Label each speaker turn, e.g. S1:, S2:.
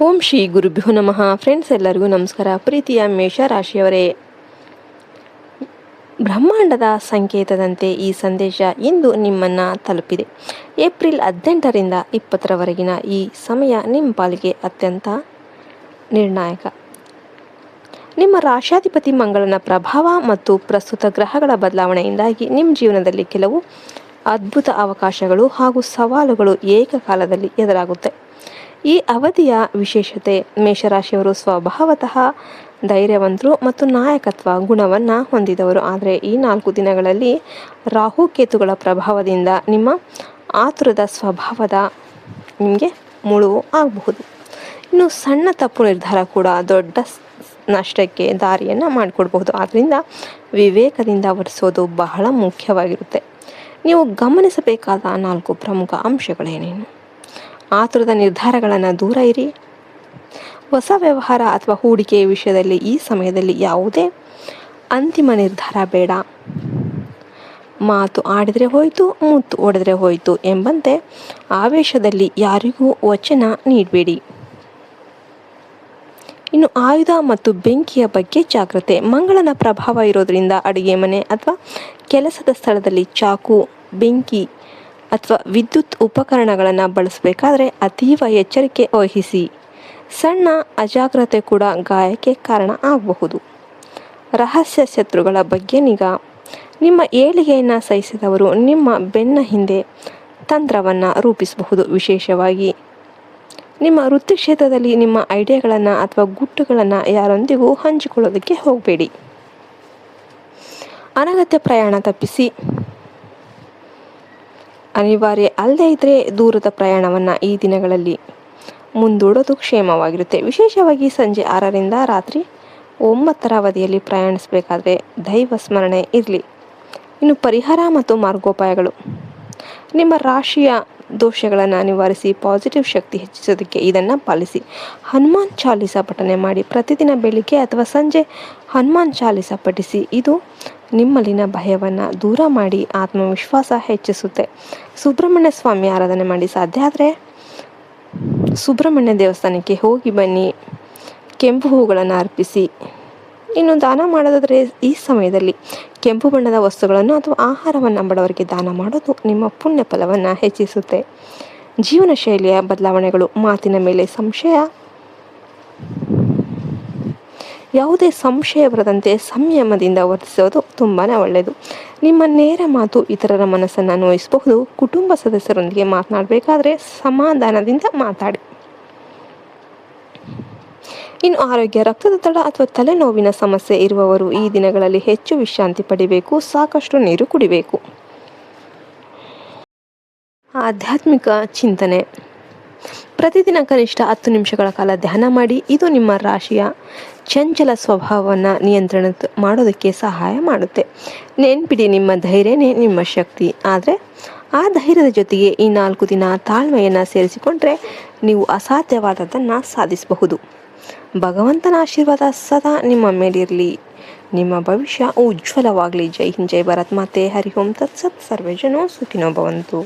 S1: ಓಂ ಶ್ರೀ ಗುರುಭ್ಯೋ ನಮಃ. ಫ್ರೆಂಡ್ಸ್, ಎಲ್ಲರಿಗೂ ನಮಸ್ಕಾರ. ಪ್ರೀತಿಯ ಮೇಷರಾಶಿಯವರೇ, ಬ್ರಹ್ಮಾಂಡದ ಸಂಕೇತದಂತೆ ಈ ಸಂದೇಶ ಇಂದು ನಿಮ್ಮನ್ನು ತಲುಪಿದೆ. ಏಪ್ರಿಲ್ 18ರಿಂದ 20ರವರೆಗಿನ ಈ ಸಮಯ ನಿಮ್ಮ ಪಾಲಿಗೆ ಅತ್ಯಂತ ನಿರ್ಣಾಯಕ. ನಿಮ್ಮ ರಾಶಾಧಿಪತಿ ಮಂಗಳನ ಪ್ರಭಾವ ಮತ್ತು ಪ್ರಸ್ತುತ ಗ್ರಹಗಳ ಬದಲಾವಣೆಯಿಂದಾಗಿ ನಿಮ್ಮ ಜೀವನದಲ್ಲಿ ಕೆಲವು ಅದ್ಭುತ ಅವಕಾಶಗಳು ಹಾಗೂ ಸವಾಲುಗಳು ಏಕಕಾಲದಲ್ಲಿ ಎದುರಾಗುತ್ತೆ. ಈ ಅವಧಿಯ ವಿಶೇಷತೆ, ಮೇಷರಾಶಿಯವರು ಸ್ವಭಾವತಃ ಧೈರ್ಯವಂತರು ಮತ್ತು ನಾಯಕತ್ವ ಗುಣವನ್ನು ಹೊಂದಿದವರು. ಆದರೆ ಈ 4 ದಿನಗಳಲ್ಲಿ ರಾಹುಕೇತುಗಳ ಪ್ರಭಾವದಿಂದ ನಿಮ್ಮ ಆತುರದ ಸ್ವಭಾವದ ನಿಮಗೆ ಮುಳುವು ಆಗಬಹುದು. ಇನ್ನು ಸಣ್ಣ ತಪ್ಪು ನಿರ್ಧಾರ ಕೂಡ ದೊಡ್ಡ ನಷ್ಟಕ್ಕೆ ದಾರಿಯನ್ನು ಮಾಡಿಕೊಡ್ಬಹುದು. ಆದ್ದರಿಂದ ವಿವೇಕದಿಂದ ವರ್ತಿಸೋದು ಬಹಳ ಮುಖ್ಯವಾಗಿರುತ್ತೆ. ನೀವು ಗಮನಿಸಬೇಕಾದ 4 ಪ್ರಮುಖ ಅಂಶಗಳೇನೇನು? ಆತುರದ ನಿರ್ಧಾರಗಳನ್ನು ದೂರ ಇರಿ. ಹೊಸ ವ್ಯವಹಾರ ಅಥವಾ ಹೂಡಿಕೆಯ ವಿಷಯದಲ್ಲಿ ಈ ಸಮಯದಲ್ಲಿ ಯಾವುದೇ ಅಂತಿಮ ನಿರ್ಧಾರ ಬೇಡ. ಮಾತು ಆಡಿದರೆ ಹೋಯಿತು, ಮುತ್ತು ಒಡೆದರೆ ಹೋಯಿತು ಎಂಬಂತೆ ಆವೇಶದಲ್ಲಿ ಯಾರಿಗೂ ವಚನ ನೀಡಬೇಡಿ. ಇನ್ನು ಆಯುಧ ಮತ್ತು ಬೆಂಕಿಯ ಬಗ್ಗೆ ಜಾಗ್ರತೆ. ಮಂಗಳನ ಪ್ರಭಾವ ಇರೋದರಿಂದ ಅಡುಗೆ ಮನೆ ಅಥವಾ ಕೆಲಸದ ಸ್ಥಳದಲ್ಲಿ ಚಾಕು, ಬೆಂಕಿ ಅಥವಾ ವಿದ್ಯುತ್ ಉಪಕರಣಗಳನ್ನು ಬಳಸಬೇಕಾದ್ರೆ ಅತೀವ ಎಚ್ಚರಿಕೆ ವಹಿಸಿ. ಸಣ್ಣ ಅಜಾಗ್ರತೆ ಕೂಡ ಗಾಯಕ್ಕೆ ಕಾರಣ ಆಗಬಹುದು. ರಹಸ್ಯ ಶತ್ರುಗಳ ಬಗ್ಗೆ ನಿಗಾ. ನಿಮ್ಮ ಏಳಿಗೆಯನ್ನು ಸಹಿಸಿದವರು ನಿಮ್ಮ ಬೆನ್ನ ಹಿಂದೆ ತಂತ್ರವನ್ನು ರೂಪಿಸಬಹುದು. ವಿಶೇಷವಾಗಿ ನಿಮ್ಮ ವೃತ್ತಿ ಕ್ಷೇತ್ರದಲ್ಲಿ ನಿಮ್ಮ ಐಡಿಯಾಗಳನ್ನು ಅಥವಾ ಗುಟ್ಟುಗಳನ್ನು ಯಾರೊಂದಿಗೂ ಹಂಚಿಕೊಳ್ಳೋದಕ್ಕೆ ಹೋಗಬೇಡಿ. ಅನಗತ್ಯ ಪ್ರಯಾಣ ತಪ್ಪಿಸಿ. ಅನಿವಾರ್ಯ ಅಲ್ಲದೇ ಇದ್ದರೆ ದೂರದ ಪ್ರಯಾಣವನ್ನು ಈ ದಿನಗಳಲ್ಲಿ ಮುಂದೂಡೋದು ಕ್ಷೇಮವಾಗಿರುತ್ತೆ. ವಿಶೇಷವಾಗಿ ಸಂಜೆ 6ರಿಂದ ರಾತ್ರಿ 9ರ ಅವಧಿಯಲ್ಲಿ ಪ್ರಯಾಣಿಸಬೇಕಾದ್ರೆ ದೈವ ಸ್ಮರಣೆ ಇರಲಿ. ಇನ್ನು ಪರಿಹಾರ ಮತ್ತು ಮಾರ್ಗೋಪಾಯಗಳು. ನಿಮ್ಮ ರಾಶಿಯ ದೋಷಗಳನ್ನು ನಿವಾರಿಸಿ ಪಾಸಿಟಿವ್ ಶಕ್ತಿ ಹೆಚ್ಚಿಸೋದಕ್ಕೆ ಇದನ್ನು ಪಾಲಿಸಿ. ಹನುಮಾನ್ ಚಾಲೀಸ ಪಠನೆ ಮಾಡಿ. ಪ್ರತಿದಿನ ಬೆಳಿಗ್ಗೆ ಅಥವಾ ಸಂಜೆ ಹನುಮಾನ್ ಚಾಲೀಸ ಪಠಿಸಿ. ಇದು ನಿಮ್ಮಲ್ಲಿನ ಭಯವನ್ನು ದೂರ ಮಾಡಿ ಆತ್ಮವಿಶ್ವಾಸ ಹೆಚ್ಚಿಸುತ್ತೆ. ಸುಬ್ರಹ್ಮಣ್ಯ ಸ್ವಾಮಿ ಆರಾಧನೆ ಮಾಡಿ. ಸಾಧ್ಯ ಆದರೆ ಸುಬ್ರಹ್ಮಣ್ಯ ದೇವಸ್ಥಾನಕ್ಕೆ ಹೋಗಿ ಬನ್ನಿ. ಕೆಂಪು ಹೂಗಳನ್ನು ಅರ್ಪಿಸಿ. ಇನ್ನು ದಾನ ಮಾಡೋದಾದರೆ ಈ ಸಮಯದಲ್ಲಿ ಕೆಂಪು ಬಣ್ಣದ ವಸ್ತುಗಳನ್ನು ಅಥವಾ ಆಹಾರವನ್ನು ಬಡವರಿಗೆ ದಾನ ಮಾಡೋದು ನಿಮ್ಮ ಪುಣ್ಯ ಫಲವನ್ನು ಹೆಚ್ಚಿಸುತ್ತೆ. ಜೀವನ ಶೈಲಿಯ ಬದಲಾವಣೆಗಳು. ಮಾತಿನ ಮೇಲೆ ಯಾವುದೇ ಸಂಶಯ ಬರದಂತೆ ಸಂಯಮದಿಂದ ವರ್ತಿಸೋದು ತುಂಬಾ ಒಳ್ಳೆಯದು. ನಿಮ್ಮ ನೇರ ಮಾತು ಇತರರ ಮನಸ್ಸನ್ನು ನೋಯಿಸಬಹುದು. ಕುಟುಂಬ ಸದಸ್ಯರೊಂದಿಗೆ ಮಾತನಾಡಬೇಕಾದ್ರೆ ಸಮಾಧಾನದಿಂದ ಮಾತಾಡಿ. ಇನ್ನು ಆರೋಗ್ಯ. ರಕ್ತದೊತ್ತಡ ಅಥವಾ ತಲೆನೋವಿನ ಸಮಸ್ಯೆ ಇರುವವರು ಈ ದಿನಗಳಲ್ಲಿ ಹೆಚ್ಚು ವಿಶ್ರಾಂತಿ ಪಡಿಬೇಕು. ಸಾಕಷ್ಟು ನೀರು ಕುಡಿಬೇಕು. ಆಧ್ಯಾತ್ಮಿಕ ಚಿಂತನೆ. ಪ್ರತಿದಿನ ಕನಿಷ್ಠ 10 ನಿಮಿಷಗಳ ಕಾಲ ಧ್ಯಾನ ಮಾಡಿ. ಇದು ನಿಮ್ಮ ರಾಶಿಯ ಚಂಚಲ ಸ್ವಭಾವವನ್ನು ನಿಯಂತ್ರಣ ಮಾಡೋದಕ್ಕೆ ಸಹಾಯ ಮಾಡುತ್ತೆ. ನೆನ್ಪಿಡಿ, ನಿಮ್ಮ ಧೈರ್ಯನೇ ನಿಮ್ಮ ಶಕ್ತಿ. ಆದರೆ ಆ ಧೈರ್ಯದ ಜೊತೆಗೆ ಈ 4 ದಿನ ತಾಳ್ಮೆಯನ್ನು ಸೇರಿಸಿಕೊಂಡ್ರೆ ನೀವು ಅಸಾಧ್ಯವಾದದ್ದನ್ನು ಸಾಧಿಸಬಹುದು. ಭಗವಂತನ ಆಶೀರ್ವಾದ ಸದಾ ನಿಮ್ಮ ಮೇಲಿರಲಿ. ನಿಮ್ಮ ಭವಿಷ್ಯ ಉಜ್ವಲವಾಗಲಿ. ಜೈ ಹಿಂದ್, ಜೈ ಭಾರತ್ ಮಾತೆ. ಹರಿ ಓಂ ತತ್ಸತ್. ಸರ್ವೇ ಜನೋ ಸುಖಿನೋ ಭವಂತು.